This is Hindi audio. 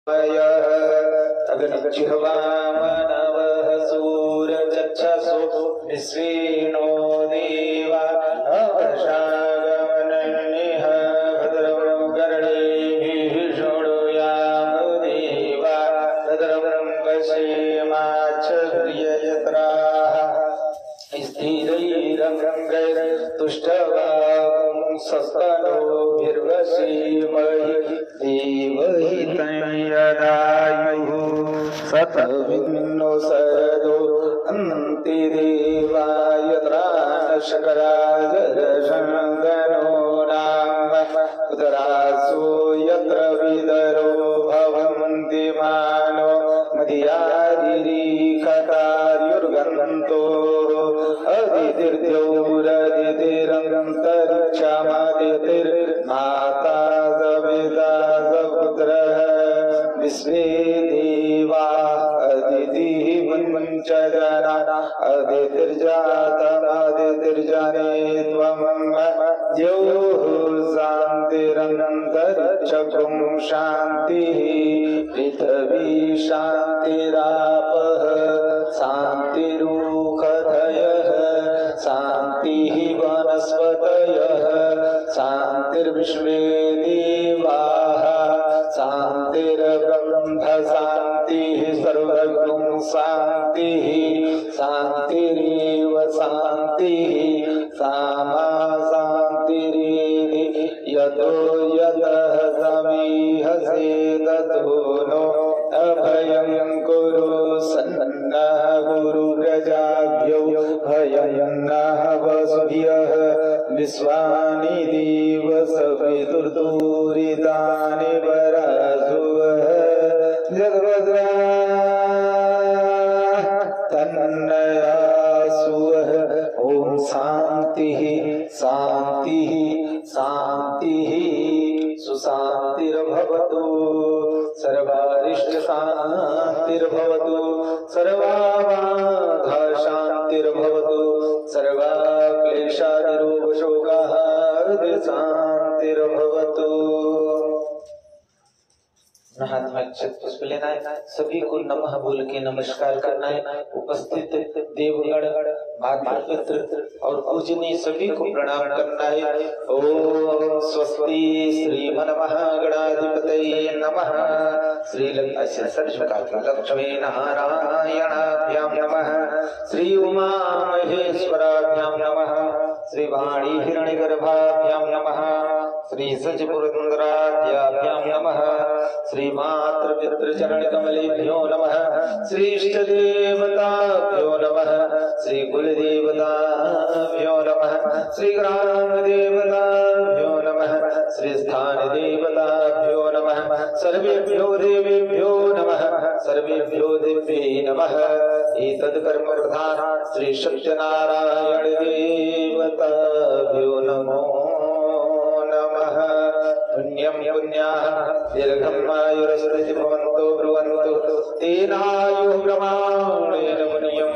अग्निजिह्वामनवः सूरजच्छसो विश्वेनो देवा अवशागमननिह भद्रं कर्णेभिः शृणुयाम देवा भद्रं पश्येमाक्षभिर्यजत्राः स्थिरैरङ्गैस्तुष्टवांसस्तनोभिर्वसेमहि देवहितं सतविन्नो सरदो अन्ति देवाय त्राणशकराजरशङ्गनो नाम उदरासो यत्र विदरो भवन्ति मानो मदियादिरीखतार्युर्गन्तो अदितिर्द्यौरदितिरन्तरिक्षमदितिर्माता सविता सपुत्रः विश्वे देवा अदितिः मुञ्चजना अदितिर्जातमदितिर्जने त्वं द्योः शान्तिरन्तरिक्षं शान्तिः पृथिवी शान्तिरापः शान्तिरूखधयः शान्तिः वनस्पतयः शान्तिर्विश्वे देवाः शान्तिर्ब्रह्म शान्तिः सर्वगुं शान्तिः शान्तिरेव शान्तिः सामा शान्तिरेधि यतो यतः समीहसे ततो नो अभयं कुरु सन्नः गुरुव्रजाभ्यो भयं नः वसुभ्यः विश्वानि देव सवितुर्दूरितानि वरासुवः जगद्भद्रा तन्नयासुवः ॐ शान्तिः शान्तिः शान्तिः सुशान्तिर्भवतु सर्वारिष्टशान्तिर्भवतु सर्वाबाधा शान्तिर्भवतु सर्वाक्लेशादिरोगशोकाः शान्तिर्भवतु। हाथ में अक्षत पुष्प लेना है, सभी को नमः बोल के नमस्कार करना है। उपस्थित देवगण भाग्य मित्र और पूजनीय सभी को प्रणाम करना है। ओम स्वस्ति श्रीमन्महागणाधिपतये नमः। श्री लक्ष्मी नारायणाभ्यां नमः। श्री उमा महेश्वराभ्यां नमः। श्री वाणी हिरण्यगर्भाभ्यां नमः। श्री सजपुरंदराभ्यां नमः। श्री मातृपितृचरणकमलेभ्यो नमः। श्री इष्टदेवताभ्यो नमः। श्री कुलदेवताभ्यो नमः। श्री ग्रामदेवताभ्यो नमः। श्री स्थानदेवताभ्यो नमः। सर्वेभ्यो देवेभ्यो नमः। सर्वेभ्यो दिव्ये नमः। एतद्कर्म प्रधान श्री सत्यनारायण देवताभ्यो नमो नमः। पुण्यं पुण्याः दीर्घम् आयुरस्ति भवन्तो ब्रुवन्तु तेनायुः प्रमाणेन पुण्यं